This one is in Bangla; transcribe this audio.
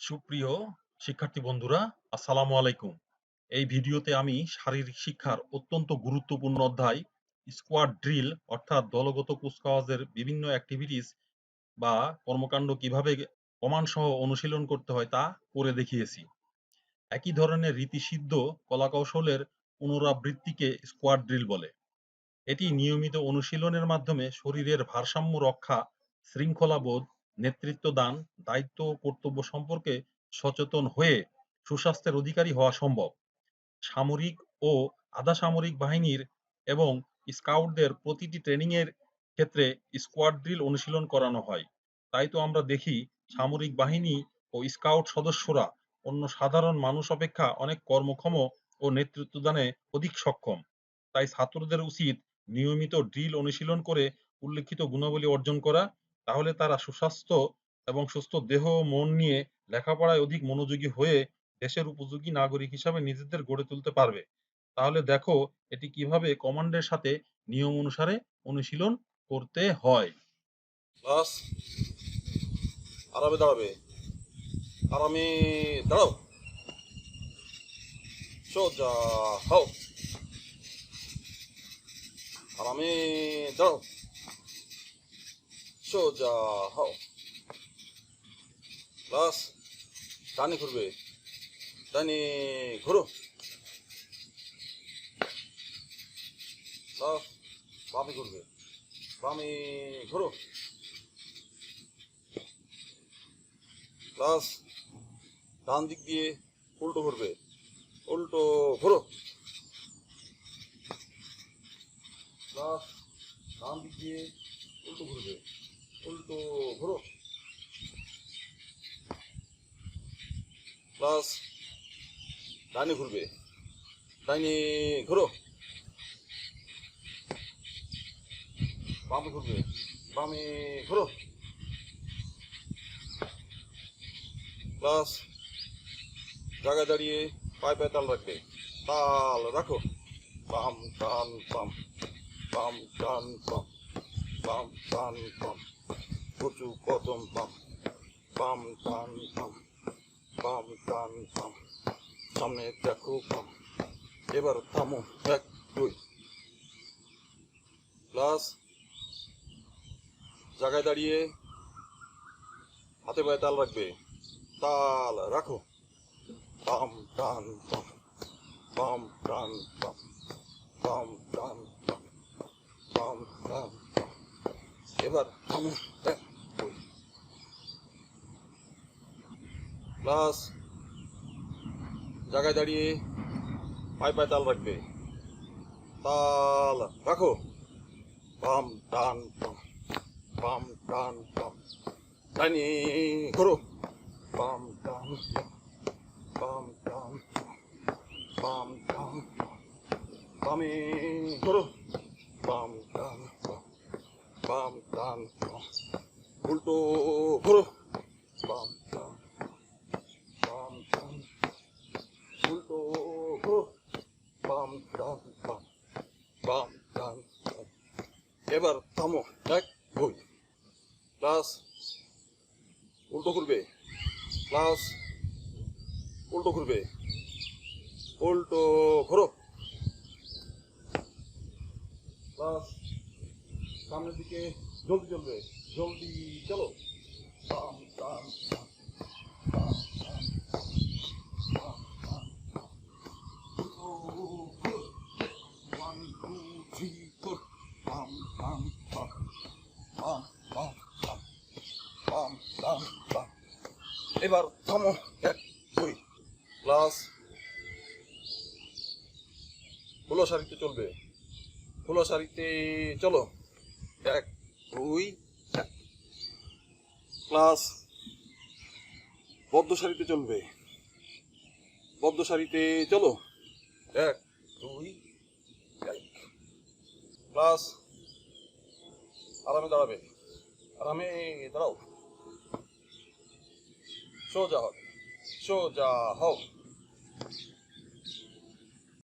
সুপ্রিয় শিক্ষার্থী বন্ধুরা, আসসালামু আলাইকুম। এই ভিডিওতে আমি শারীরিক শিক্ষার অত্যন্ত গুরুত্বপূর্ণ অধ্যায় স্কোয়াড ড্রিল অর্থাৎ দলগত কুচকাওয়াজের বিভিন্ন অ্যাক্টিভিটিস বা কর্মকাণ্ড কিভাবে কমান্ড সহ অনুশীলন করতে হয় তা করে দেখিয়েছি। একই ধরনের রীতিসিদ্ধ কলাকৌশলের পুনরাবৃত্তিকে স্কোয়াড ড্রিল বলে। এটি নিয়মিত অনুশীলনের মাধ্যমে শরীরের ভারসাম্য রক্ষা, শৃঙ্খলাবোধ, নেতৃত্ব দান, দায়িত্ব ও কর্তব্য সম্পর্কে সচেতন হয়ে সুস্বাস্থ্যের অধিকারী হওয়া সম্ভব। সামরিক ও আধা সামরিক বাহিনীর এবং স্কাউটদের প্রতিটি ট্রেনিংয়ের ক্ষেত্রে স্কোয়াড ড্রিল অনুশীলন করানো হয়। তাই তো আমরা দেখি সামরিক বাহিনী ও স্কাউট সদস্যরা অন্য সাধারণ মানুষ অপেক্ষা অনেক কর্মক্ষম ও নেতৃত্বদানে অধিক সক্ষম। তাই ছাত্রদের উচিত নিয়মিত ড্রিল অনুশীলন করে উল্লেখিত গুণাবলী অর্জন করা। তাহলে তারা সুস্বাস্থ্য এবং সুস্থ দেহ ও মন নিয়ে লেখাপড়ায় অধিক মনোযোগী হয়ে দেশের উপযোগী নাগরিক হিসাবে নিজেদের গড়ে তুলতে পারবে। তাহলে দেখো এটি কিভাবে কমান্ডের সাথে নিয়ম অনুসারে অনুশীলন করতে হয়। ক্লাস আরামে দাঁড়াবে, আরামে দাঁড়াও, সোজা হও, আরামে দাঁড়াও, সোজা হও। ক্লাস ডানে ঘুরবে, ডানে ঘুরো। ক্লাস বামে ঘুরবে, বামে ঘুরো। ক্লাস ডান দিক দিয়ে উল্টো ঘুরবে, উল্টো ঘুরো। ক্লাস ডান দিক দিয়ে উল্টো ঘুরবে, উল্টো ঘুরো। ক্লাস ডানে ঘুরবে, ডাইনে ঘুরো। বামে ঘুরবে, বামে ঘুরো। ক্লাস জায়গায় দাঁড়িয়ে পায়ে পায়ে তাল রাখবে, তাল রাখো। বাম টান বাম, বাম টান বাম, বাম টান বাম, কচু কদম বাম, বাম টান বাম, বাম টান বাম, সামনে দেখো বাম। এবার থামো, 1 2। ক্লাস জায়গায় দাঁড়িয়ে হাতে পায়ে তাল রাখবে, তাল রাখো। বাম টান বাম, বাম টান বাম, বাম টান বাম, বাম টান বাম। এবার থামো, 1 2। ক্লাস জায়গায় দাঁড়িয়ে পায়ে পায়ে তাল রাখবে, তাল রাখো। বাম টান বাম, বাম টান বাম, ডাইনে ঘোরো। বাম টান বাম, বাম টান বাম, বাম টান বামে ঘোরো। বাম টান বাম, বাম টান বাম, উল্টো ঘোরো। বাম টান বাম টান, উল্টো ঘোরো। বাম টান বাম, বাম টান বাম। এবার থামো, 1 2। ক্লাস উল্টো ঘুরবে, ক্লাস উল্টো ঘুরবে, উল্টো ঘোরো। ক্লাস সামনের দিকে জলদি চলবে, জলদি চলো। বাম টান বাম, বাম টান বাম, বাম টান, উল্টো ঘোরো। 1 2 3 4। বাম টান বাম, বাম বাম বাম, বাম টান বাম। এবার থামো, 1 2। ক্লাস হলো সারিতে চলবে, হলো সারিতে চলো। 1 2 1। ক্লাস বদ্ধ সারিতে চলবে, বদ্ধ সারিতে চলো। 1 2 1। ক্লাস আরামে দাঁড়াবে, আরামে দাঁড়াও, সোজা হবে, সোজা হও।